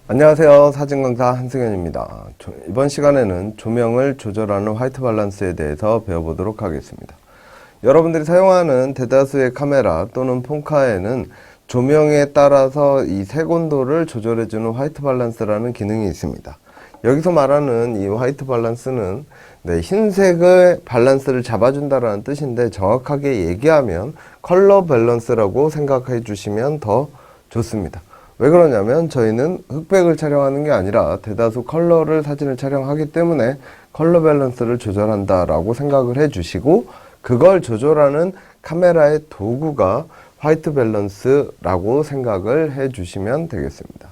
안녕하세요. 사진강사 한승현입니다. 이번 시간에는 조명을 조절하는 화이트 밸런스에 대해서 배워보도록 하겠습니다. 여러분들이 사용하는 대다수의 카메라 또는 폰카에는 조명에 따라서 이 색온도를 조절해주는 화이트 밸런스라는 기능이 있습니다. 여기서 말하는 이 화이트 밸런스는 흰색의 밸런스를 잡아준다는 뜻인데, 정확하게 얘기하면 컬러 밸런스라고 생각해 주시면 더 좋습니다. 왜 그러냐면 저희는 흑백을 촬영하는 게 아니라 대다수 컬러를 사진을 촬영하기 때문에 컬러 밸런스를 조절한다 라고 생각을 해 주시고, 그걸 조절하는 카메라의 도구가 화이트 밸런스라고 생각을 해 주시면 되겠습니다.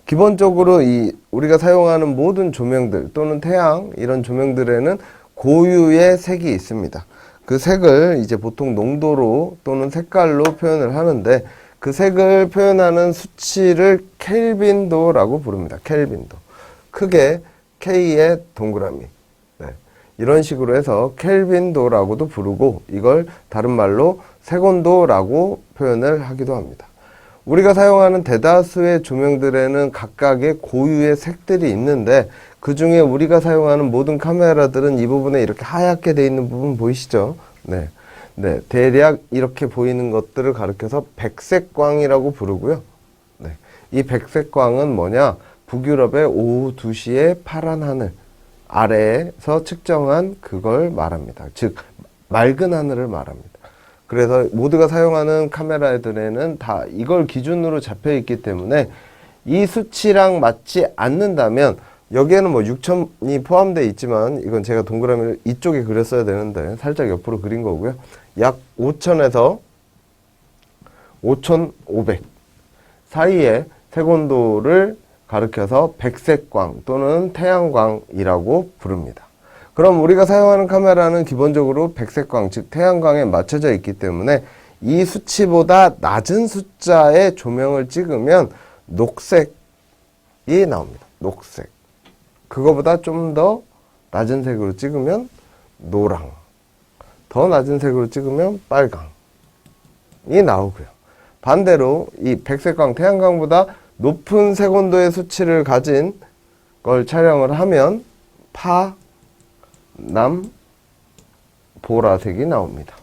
기본적으로 우리가 사용하는 모든 조명들 또는 태양 이런 조명들에는 고유의 색이 있습니다. 그 색을 이제 보통 농도로 또는 색깔로 표현을 하는데, 그 색을 표현하는 수치를 켈빈도라고 부릅니다. 켈빈도. 크게 K의 동그라미. 이런 식으로 해서 켈빈도라고도 부르고, 이걸 다른 말로 색온도라고 표현을 하기도 합니다. 우리가 사용하는 대다수의 조명들에는 각각의 고유의 색들이 있는데, 그 중에 우리가 사용하는 모든 카메라들은 이 부분에 이렇게 하얗게 되어 있는 부분 보이시죠? 대략 이렇게 보이는 것들을 가리켜서 백색광이라고 부르고요. 이 백색광은 뭐냐? 북유럽의 오후 2시의 파란 하늘 아래에서 측정한 그걸 말합니다. 즉 맑은 하늘을 말합니다. 그래서 모두가 사용하는 카메라들에는 다 이걸 기준으로 잡혀 있기 때문에 이 수치랑 맞지 않는다면, 여기에는 뭐 6000이 포함되어 있지만 이건 제가 동그라미를 이쪽에 그렸어야 되는데 살짝 옆으로 그린 거고요. 약 5000에서 5500 사이의 색온도를 가리켜서 백색광 또는 태양광이라고 부릅니다. 그럼 우리가 사용하는 카메라는 기본적으로 백색광, 즉 태양광에 맞춰져 있기 때문에 이 수치보다 낮은 숫자의 조명을 찍으면 녹색이 나옵니다. 녹색. 그거보다 좀 더 낮은 색으로 찍으면 노랑, 더 낮은 색으로 찍으면 빨강이 나오고요. 반대로 이 백색광, 태양광보다 높은 색온도의 수치를 가진 걸 촬영을 하면 파, 남, 보라색이 나옵니다.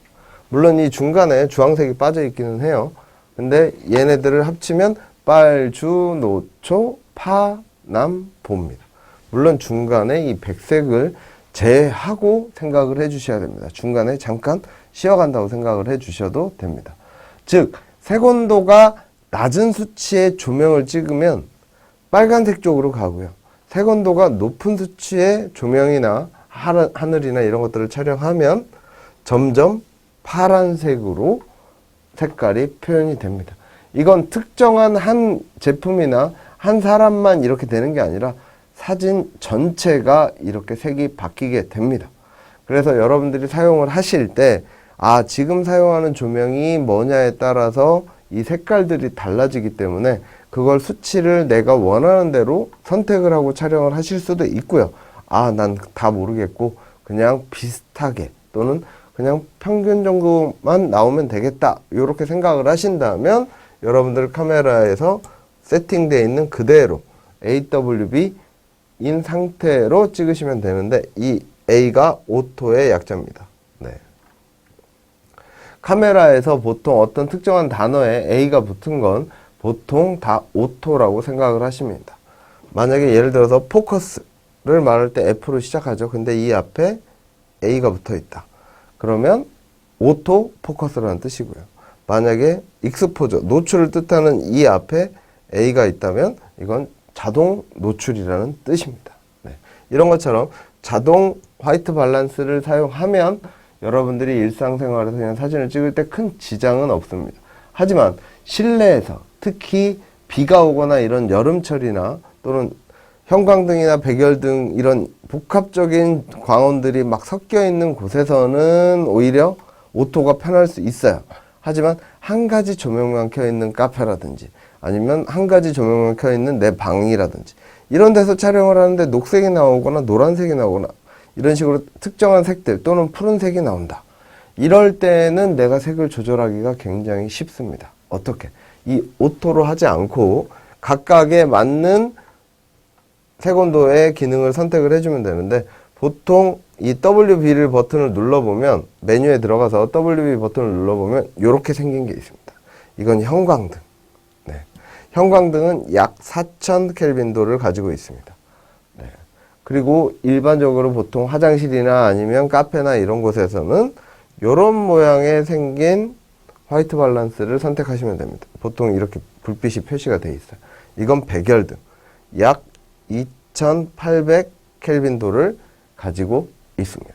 물론 이 중간에 주황색이 빠져 있기는 해요. 근데 얘네들을 합치면 빨주, 노초, 파, 남, 보입니다. 물론 중간에 이 백색을 제하고 생각을 해 주셔야 됩니다. 중간에 잠깐 쉬어간다고 생각을 해 주셔도 됩니다. 즉 색온도가 낮은 수치의 조명을 찍으면 빨간색 쪽으로 가고요. 색온도가 높은 수치의 조명이나 하늘이나 이런 것들을 촬영하면 점점 파란색으로 색깔이 표현이 됩니다. 이건 특정한 한 제품이나 한 사람만 이렇게 되는 게 아니라 사진 전체가 이렇게 색이 바뀌게 됩니다. 그래서 여러분들이 사용을 하실 때 지금 사용하는 조명이 뭐냐에 따라서 이 색깔들이 달라지기 때문에 그걸 수치를 내가 원하는 대로 선택을 하고 촬영을 하실 수도 있고요. 난 다 모르겠고 그냥 비슷하게 또는 그냥 평균 정도만 나오면 되겠다, 이렇게 생각을 하신다면 여러분들 카메라에서 세팅되어 있는 그대로 AWB 인 상태로 찍으시면 되는데, 이 A가 오토의 약자입니다. 카메라에서 보통 어떤 특정한 단어에 A가 붙은 건 보통 다 오토라고 생각을 하십니다. 만약에 예를 들어서 포커스를 말할 때 F로 시작하죠. 근데 이 앞에 A가 붙어 있다. 그러면 오토 포커스라는 뜻이고요. 만약에 익스포저, 노출을 뜻하는 이 앞에 A가 있다면 이건 자동 노출이라는 뜻입니다. 이런 것처럼 자동 화이트 밸런스를 사용하면 여러분들이 일상생활에서 그냥 사진을 찍을 때 큰 지장은 없습니다. 하지만 실내에서 특히 비가 오거나 이런 여름철이나 또는 형광등이나 백열등 이런 복합적인 광원들이 막 섞여 있는 곳에서는 오히려 오토가 편할 수 있어요. 하지만 한 가지 조명만 켜 있는 카페라든지 아니면 한 가지 조명만 켜 있는 내 방이라든지 이런 데서 촬영을 하는데 녹색이 나오거나 노란색이 나오거나 이런 식으로 특정한 색들 또는 푸른색이 나온다. 이럴 때는 내가 색을 조절하기가 굉장히 쉽습니다. 어떻게? 이 오토로 하지 않고 각각에 맞는 색온도의 기능을 선택을 해주면 되는데 보통 이 WB 버튼을 눌러보면 메뉴에 들어가서 WB 버튼을 눌러보면 이렇게 생긴 게 있습니다. 이건 형광등. 네. 형광등은 약 4000 켈빈도를 가지고 있습니다. 네. 그리고 일반적으로 보통 화장실이나 아니면 카페나 이런 곳에서는 이런 모양의 생긴 화이트 밸런스를 선택하시면 됩니다. 보통 이렇게 불빛이 표시가 되어 있어요. 이건 백열등. 약 2800 켈빈도를 가지고 있습니다.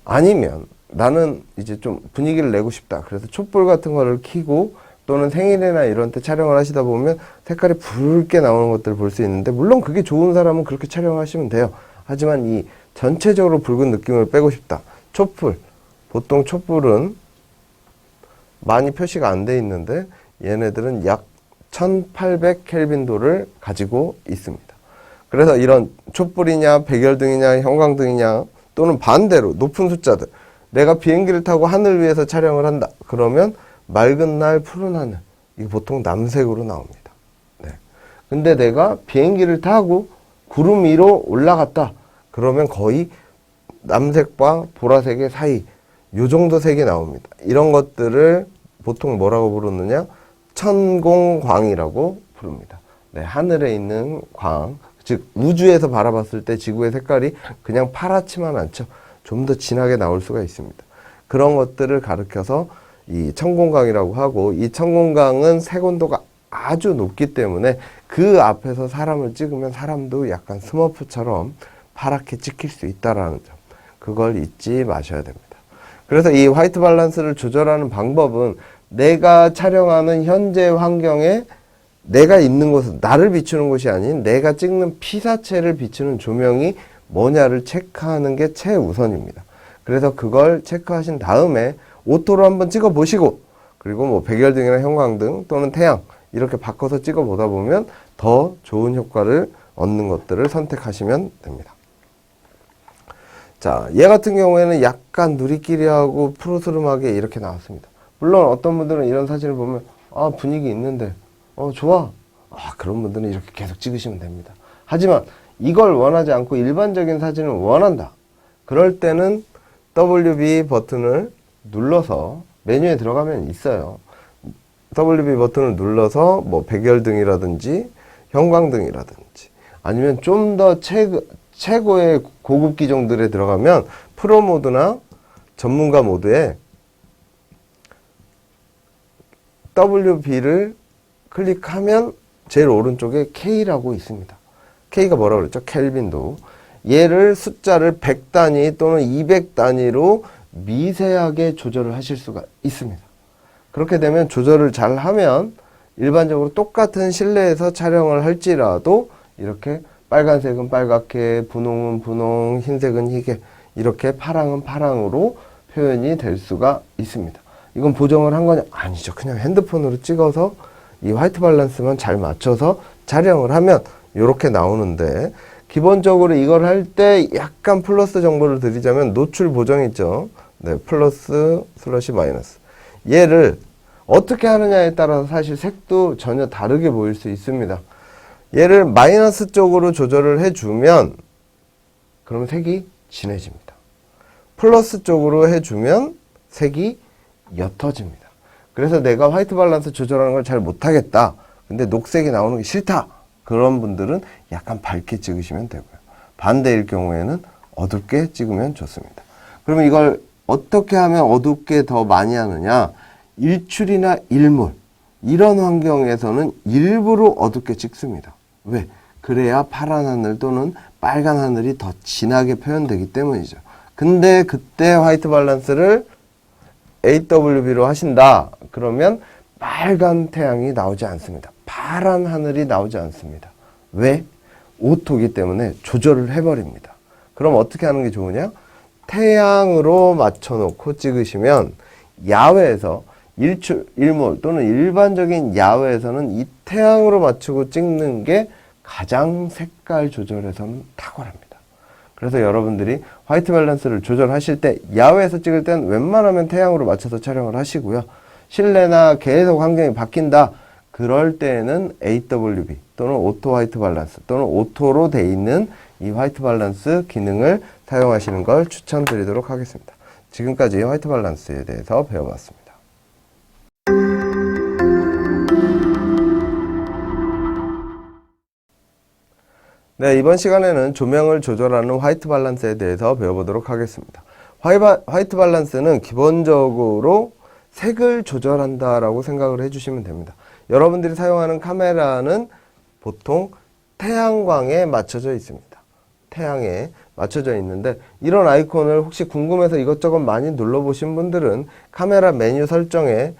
아니면 나는 이제 좀 분위기를 내고 싶다. 그래서 촛불 같은 거를 켜고 또는 생일이나 이런 때 촬영을 하시다 보면 색깔이 붉게 나오는 것들을 볼 수 있는데 물론 그게 좋은 사람은 그렇게 촬영하시면 돼요. 하지만 이 전체적으로 붉은 느낌을 빼고 싶다. 촛불. 보통 촛불은 많이 표시가 안 돼 있는데 얘네들은 약 1800 켈빈도를 가지고 있습니다. 그래서 이런 촛불이냐 백열등이냐 형광등이냐 또는 반대로 높은 숫자들 내가 비행기를 타고 하늘 위에서 촬영을 한다. 그러면 맑은 날 푸른 하늘 이게 보통 남색으로 나옵니다. 네. 근데 내가 비행기를 타고 구름 위로 올라갔다. 그러면 거의 남색과 보라색의 사이 요 정도 색이 나옵니다. 이런 것들을 보통 뭐라고 부르느냐? 천공광이라고 부릅니다. 네, 하늘에 있는 광, 즉 우주에서 바라봤을 때 지구의 색깔이 그냥 파랗지만 않죠. 좀 더 진하게 나올 수가 있습니다. 그런 것들을 가르쳐서 이 천공광이라고 하고 이 천공광은 색온도가 아주 높기 때문에 그 앞에서 사람을 찍으면 사람도 약간 스머프처럼 파랗게 찍힐 수 있다라는 점. 그걸 잊지 마셔야 됩니다. 그래서 이 화이트 밸런스를 조절하는 방법은 내가 촬영하는 현재 환경에 내가 있는 곳은 나를 비추는 곳이 아닌 내가 찍는 피사체를 비추는 조명이 뭐냐를 체크하는 게 최우선입니다. 그래서 그걸 체크하신 다음에 오토로 한번 찍어 보시고 그리고 뭐 백열등이나 형광등 또는 태양 이렇게 바꿔서 찍어 보다 보면 더 좋은 효과를 얻는 것들을 선택하시면 됩니다. 자, 얘 같은 경우에는 약간 누리끼리하고 푸르스름하게 이렇게 나왔습니다. 물론 어떤 분들은 이런 사진을 보면 아 분위기 있는데 좋아. 그런 분들은 이렇게 계속 찍으시면 됩니다. 하지만 이걸 원하지 않고 일반적인 사진을 원한다. 그럴 때는 WB 버튼을 눌러서 메뉴에 들어가면 있어요. WB 버튼을 눌러서 뭐 백열등이라든지 형광등이라든지 아니면 좀 더 최고의 고급 기종들에 들어가면 프로 모드나 전문가 모드에 WB를 클릭하면 제일 오른쪽에 K라고 있습니다. K가 뭐라고 그랬죠? 켈빈도. 얘를 숫자를 100 단위 또는 200 단위로 미세하게 조절을 하실 수가 있습니다. 그렇게 되면 조절을 잘 하면 일반적으로 똑같은 실내에서 촬영을 할지라도 이렇게 빨간색은 빨갛게, 분홍은 분홍, 흰색은 희게 이렇게 파랑은 파랑으로 표현이 될 수가 있습니다. 이건 보정을 한 거냐? 아니죠. 그냥 핸드폰으로 찍어서 이 화이트 밸런스만 잘 맞춰서 촬영을 하면 이렇게 나오는데 기본적으로 이걸 할 때 약간 플러스 정보를 드리자면 노출 보정 있죠. 네, 플러스 슬러시 마이너스. 얘를 어떻게 하느냐에 따라서 사실 색도 전혀 다르게 보일 수 있습니다. 얘를 마이너스 쪽으로 조절을 해주면 그러면 색이 진해집니다. 플러스 쪽으로 해주면 색이 옅어집니다. 그래서 내가 화이트 밸런스 조절하는 걸 잘 못하겠다. 근데 녹색이 나오는 게 싫다. 그런 분들은 약간 밝게 찍으시면 되고요. 반대일 경우에는 어둡게 찍으면 좋습니다. 그러면 이걸 어떻게 하면 어둡게 더 많이 하느냐? 일출이나 일몰 이런 환경에서는 일부러 어둡게 찍습니다. 왜? 그래야 파란 하늘 또는 빨간 하늘이 더 진하게 표현되기 때문이죠. 근데 그때 화이트 밸런스를 AWB로 하신다. 그러면 빨간 태양이 나오지 않습니다. 파란 하늘이 나오지 않습니다. 왜? 오토기 때문에 조절을 해버립니다. 그럼 어떻게 하는 게 좋으냐? 태양으로 맞춰놓고 찍으시면 야외에서 일몰 또는 일반적인 야외에서는 이 태양으로 맞추고 찍는 게 가장 색깔 조절에서는 탁월합니다. 그래서 여러분들이 화이트 밸런스를 조절하실 때 야외에서 찍을 땐 웬만하면 태양으로 맞춰서 촬영을 하시고요. 실내나 계속 환경이 바뀐다. 그럴 때에는 AWB 또는 오토 화이트 밸런스 또는 오토로 돼 있는 이 화이트 밸런스 기능을 사용하시는 걸 추천드리도록 하겠습니다. 지금까지 화이트 밸런스에 대해서 배워봤습니다. 네, 이번 시간에는 조명을 조절하는 화이트 밸런스에 대해서 배워보도록 하겠습니다. 화이트 밸런스는 기본적으로 색을 조절한다라고 생각을 해주시면 됩니다. 여러분들이 사용하는 카메라는 보통 태양광에 맞춰져 있습니다. 태양에 맞춰져 있는데 이런 아이콘을 혹시 궁금해서 이것저것 많이 눌러보신 분들은 카메라 메뉴 설정에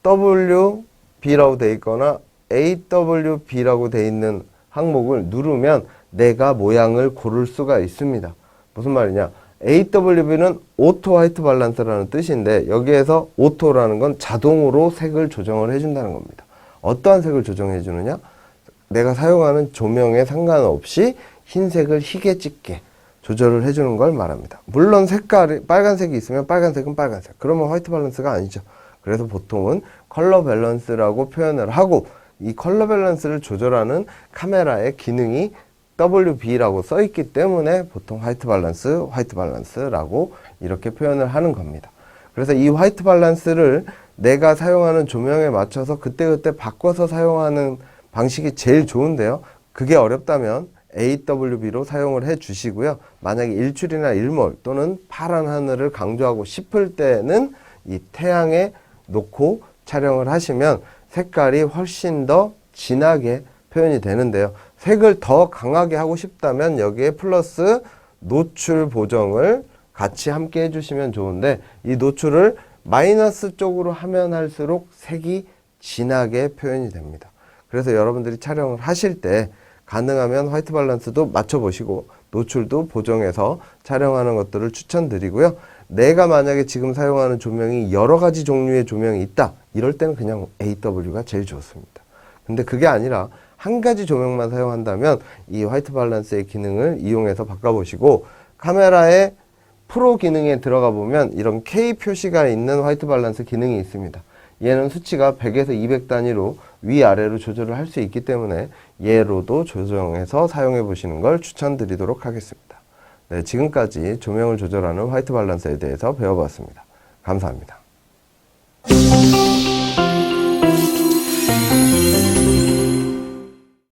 WB라고 되어 있거나 AWB라고 되어 있는 항목을 누르면 내가 모양을 고를 수가 있습니다. 무슨 말이냐? AWB는 오토 화이트 밸런스라는 뜻인데 여기에서 오토라는 건 자동으로 색을 조정을 해준다는 겁니다. 어떠한 색을 조정해 주느냐? 내가 사용하는 조명에 상관없이 흰색을 희게 짙게 조절을 해주는 걸 말합니다. 물론 색깔이 빨간색이 있으면 빨간색은 빨간색. 그러면 화이트 밸런스가 아니죠. 그래서 보통은 컬러 밸런스라고 표현을 하고 이 컬러 밸런스를 조절하는 카메라의 기능이 WB라고 써 있기 때문에 보통 화이트 밸런스라고 이렇게 표현을 하는 겁니다. 그래서 이 화이트 밸런스를 내가 사용하는 조명에 맞춰서 그때그때 바꿔서 사용하는 방식이 제일 좋은데요. 그게 어렵다면 AWB로 사용을 해 주시고요. 만약에 일출이나 일몰 또는 파란 하늘을 강조하고 싶을 때는 이 태양에 놓고 촬영을 하시면 색깔이 훨씬 더 진하게 표현이 되는데요. 색을 더 강하게 하고 싶다면 여기에 플러스 노출 보정을 같이 함께 해주시면 좋은데 이 노출을 마이너스 쪽으로 하면 할수록 색이 진하게 표현이 됩니다. 그래서 여러분들이 촬영을 하실 때 가능하면 화이트 밸런스도 맞춰보시고 노출도 보정해서 촬영하는 것들을 추천드리고요. 내가 만약에 지금 사용하는 조명이 여러 가지 종류의 조명이 있다. 이럴 때는 그냥 AW가 제일 좋습니다. 근데 그게 아니라 한 가지 조명만 사용한다면 이 화이트 밸런스의 기능을 이용해서 바꿔보시고 카메라의 프로 기능에 들어가 보면 이런 K 표시가 있는 화이트 밸런스 기능이 있습니다. 얘는 수치가 100에서 200 단위로 위아래로 조절을 할 수 있기 때문에 얘로도 조정해서 사용해 보시는 걸 추천드리도록 하겠습니다. 네, 지금까지 조명을 조절하는 화이트 밸런스에 대해서 배워봤습니다. 감사합니다.